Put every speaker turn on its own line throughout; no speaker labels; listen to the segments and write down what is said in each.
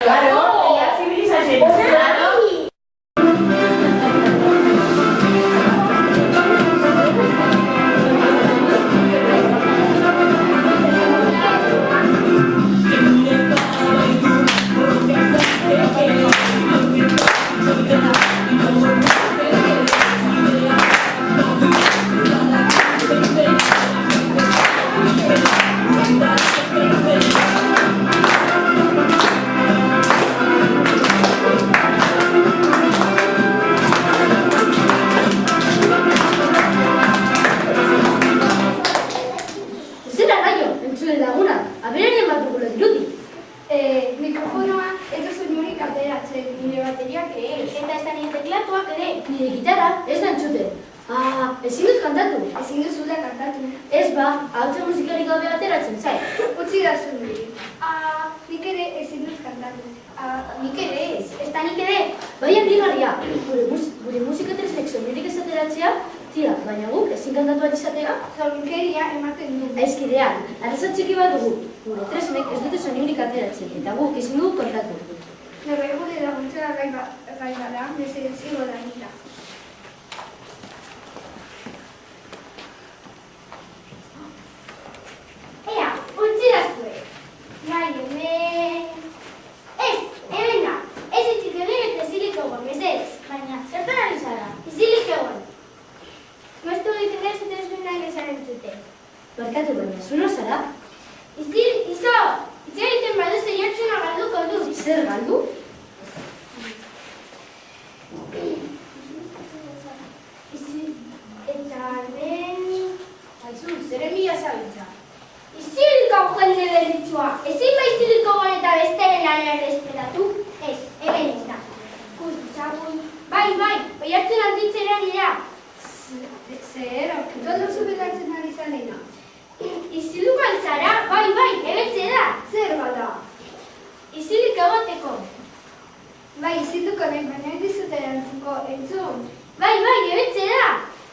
Claro, la civilización. Claro.
Mikrofonoa ez duzu inurik ateratzen, nire bateriak ez. Eta ez da nire teklatuak ere. Nire gitarra ez da entzuten. Ezin dut kantatu. Ezin duzula kantatu. Ez ba, ahotsa musikarik gabe ateratzen, zai. Utsi da zu niri. Nik ere ezin dut kantatu. Nik ere ez. Ez da nik ere. Bai handigarria. Gure musika tresnek sonirik ez ateratzea, tira, baina guk ezin kantatu bat izatea. Zorunkeria ematen du. Aizkidean, arazo txiki bat dugu. Gure tresnek ez dute sonirik ateratzen, eta guk ezin dugu kontatu. Norbait gure laguntzera gai bada, mesedez igo da nila. Ea, utzi da zue. Bai, hemen... Ez, hemen da. Ez itzik egin eta ezilik egon, mesedez. Baina, zertan ari zara? Ezilik egon. Noiztu egiten ez eta ez duen nahi bezaren zute. Barkatu baina, zuna zara? Izo! Itxe egiten badu zeiatzuna galduko du. Zer galdu? Eta ben... Aizu, zeren bila zabiltza. Izilik hau jende berritzua. Ezin baizilik egon eta besteren lan errespetatu? Ez, hemen ez da. Zagun. Bai, oiartzen handitzera dira. Zer, aurkitu duzu belatzen ari zanena. Izilik altzara? Bai, ebetze da. Zer bada? Izilik egoteko. Bai, iziluko nahi, baina ez dizut erantzuko entzun. Bai, ebetze da.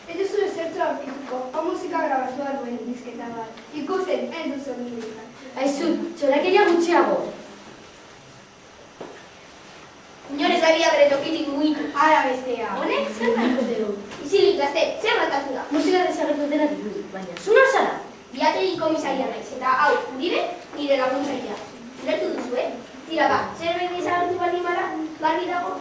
Ez duzu ezertu aurkituko, hau musika grabatua duen dizketa bat. Ikusten, ez duzu nire. Aizu, txorakeria gutxiago. Inorez abia bere tokitik mugitu. Ara bestea. Honek, zer nahiko dugu? Izilik gazte, zer ratatu da? Musika desagertu dena dugu, baina zuna zara? Biategi komisaria naiz, eta hau, nire laguntzailea. Lertu duzu, Tira ba, zerbait desagertu baldin bada, garbi dago,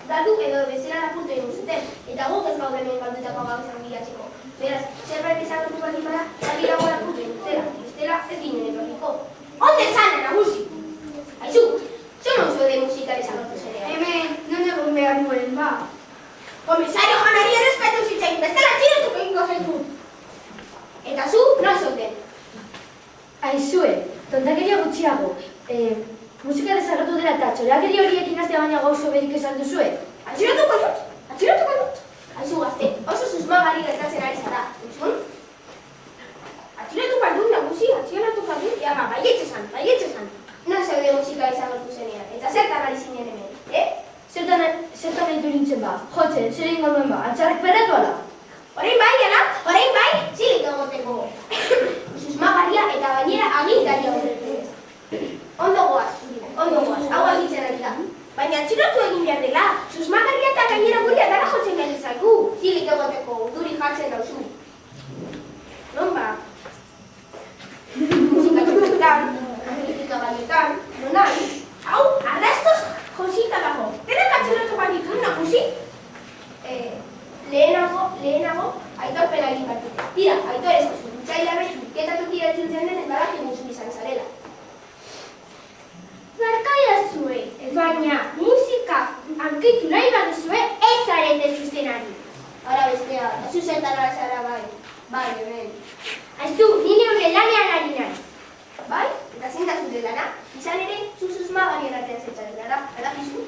galdu edo bezala lapurtu egin zuten, eta guk ez gaude hemen galdutako gauzan bilatzeko. Beraz, zerbait desagertu baldin bada, garbi dago lapurtu egin zutela, bestela ez ginen etorriko. Onde zana, nagusi! Aizu, zon oso de musika desagertu zerea. Hemen, non egon behar nuen, ba. Komisario janari errespetu zitzain, bestela txiretuko egingo zaitu. Eta zu, non zoten? Aizue, tontakeria gutxiago. Musika desagertu dela eta txorakeria horiekin azte baina gauzo berik esan duzue. Atxiratuko dut! Aizu gazte, oso susmagari gertatzen ari zara. Entzun? Atxiratuko dut, nagusi, atxiratuko dut. Ea ba, baietxesan. Non zeude musika desagertu zenean, eta zertan ari zinen hemen, Zertan nahi du nintzen ba, jotzen, zer ingo duen ba, antxarrak perratu ala. Horein bai, zilik egoteko. Susmagaria eta bainera agintaria horretu ez. Ondo goaz, hau agitzen ari da. Baina atxilotu egin behar dela, susmagaria eta gainera guria dara jotzen gaitu zaigu. Zilik egoteko, duri jartzen dauzu. Non ba? Musika txoketan, musika gaietan, non nahi? Hau, arrastoz josita dago. Denak atxilotu bat ditu, nagusi? Lehenago, aitorpena egin bat dute. Tira, aitor ez duzu, dutxaila bezu, ketatu tira entzuntzen den badak egin izan zarela. Barkaia zue, baina musika hankitu nahi bat duzue ez zarete zuzenari. Ara bestea, eta zuzentan zara bai. Bai, hemen. Aizu, nire hori lanean ari nahi. Bai, eta zinta zure lana, izan ere, susmagari erratean zentzaren dara, adakizu?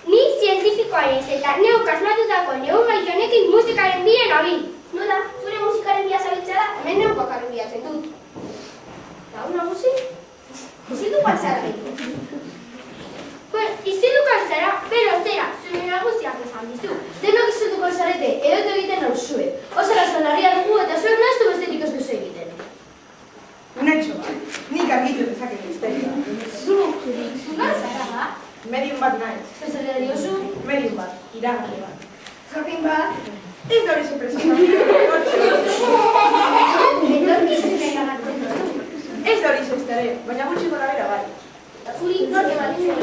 Ni zientifikoa ez eta neuk asmatutako neun gaixonekin musikaren bilen hori. Nola, zure musikaren bila zabiltza da, hemen neuk bakarren bilatzen dut. Eta hau nagusi? Izitu baltzara behin. Izitu baltzara, bero zera, zure nagusiak izan dizu. Denok izutuko zarete, edotu egiten nauzue. Osa razonarria dugu eta zuek naztu bestetik ez duzu egiten.
Unetxo, nik argitu dezaket misteria.
Zuk,
Medium bat naiz.
Zezer diozu?
Medium bat, iragarri bat.
Jakin bat?
Ez da hori sorpresa.
Etorkizunera gartzen duzu.
Ez da hori zestare, baina gutxi gora bera bai.
Zuri norte bat izan.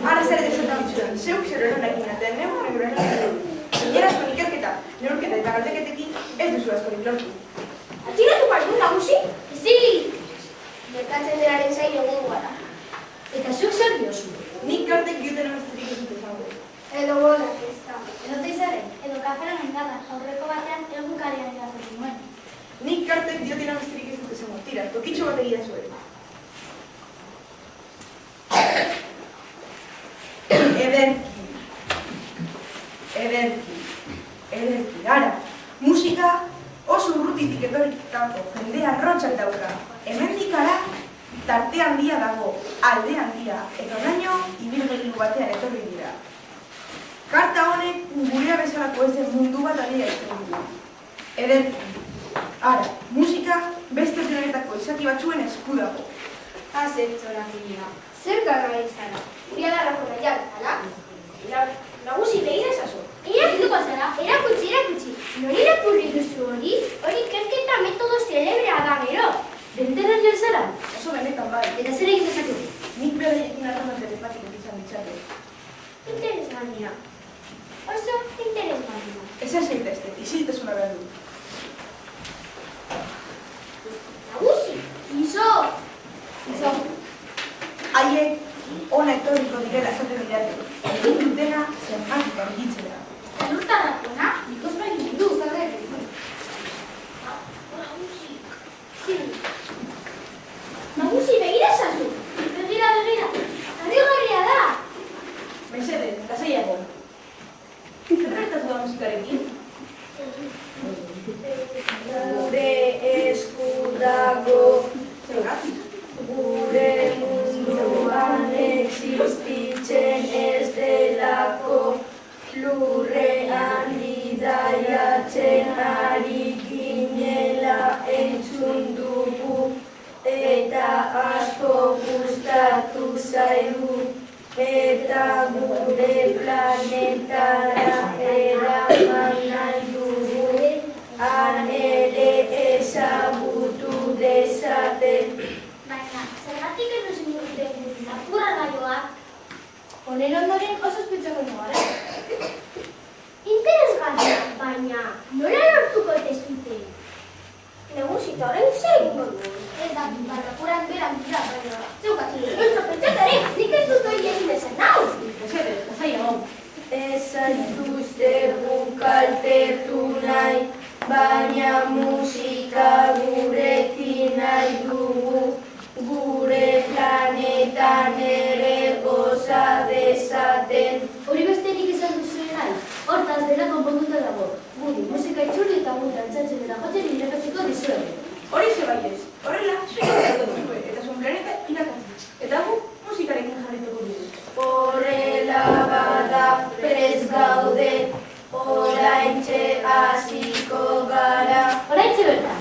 Ara zer desetan ditzudan, zeuk zer eron nahi ginaten, neurren egin. Inerazko ikerketa, neurketa eta galdeketekin ez duzu askorik lortu.
Atxiratu partu nagusi? Ezilik! Merkatzen denaren zain egun gara. Eta zuk zer diozu?
Nik kartek dioten amazterik ez dut esango.
Edo bolak ez da. Edo teizaren, edo kaferan engada, aurreko batean egunkarian irakurri nuen.
Nik kartek dioten amazterik ez dut esango. Tira, tokitxo bat egia zuen. Ederki, ara. Musika oso urrutitik etorrikako jendea rotxak dauka. Hemendik ara, tarte handia dago, alde handia, eta oraino ibilgailu batean etorri dira. Karta honek gurea bezalako ezen mundu bat adia izan du. Ederki, ara, musika beste planetako izaki batzuen esku dago.
Azetxora gila. Zer gara izara? Guria darrako nahiak, ala? Nagusi begira esaso. Irakurriko zara, erakutsi. Nori irakurri duzu hori? Hori ikerketa metodo celebrea da gero.
Bentera nire zara?
Oso benetan bai.
Eta zer egin dezakegu?
Nik beraiekin harreman telepatik izan ditzake.
Interesgarria. Oso interesgarria.
Ez ez zaitezte, isiltasuna behar du.
Nagusi, izo.
Haiek ona etorriko direla esaten didate. Egin dutena zenbatik argitzera.
Elurtarrakona, nikos bai du, zerrek. Nagusi, begira esazu. Begira. Harrigarria da.
Mesede, lasaiago. Zer gertatu da musikarekin?
Gure esku dago, gure munduan existitzen ez delako, lurrean bidaiatzen ari ginela entzun dugu, eta asko gustatu zaigu, eta gure planetara eraman nahi dugu, han ere ezagutu dezaten.
Baina, zergatik ez duzin duten apurra gaioak? Honen ondoren oso espetzako gara. Interesgarria, baina nola lortuko dezute? Negusita horren zer egingo du? Ez da, barrakuran beran dira, baina zeukatu. Eta pentsatare, nik ez dut hori egin dezen nau.
Mesede, lasaiago.
Ez zaituztegu kaltetu nahi, baina musika gurekin nahi dugu, gure planetan ere goza dezaten.
Hori besterik izan duzuen nahi, hortaz dela konponduta dago. Guri musika itzuli eta gu dantzatzen eta jotzen irakatzeko dizuegu.
Hori ze baiez, horrela, zuek duzue, eta zuen planeta irakatzen. Eta gu musikarekin jarrituko dugu.
Horrela bada prest gaude, oraintxe hasiko gara.
Oraintxe bertan.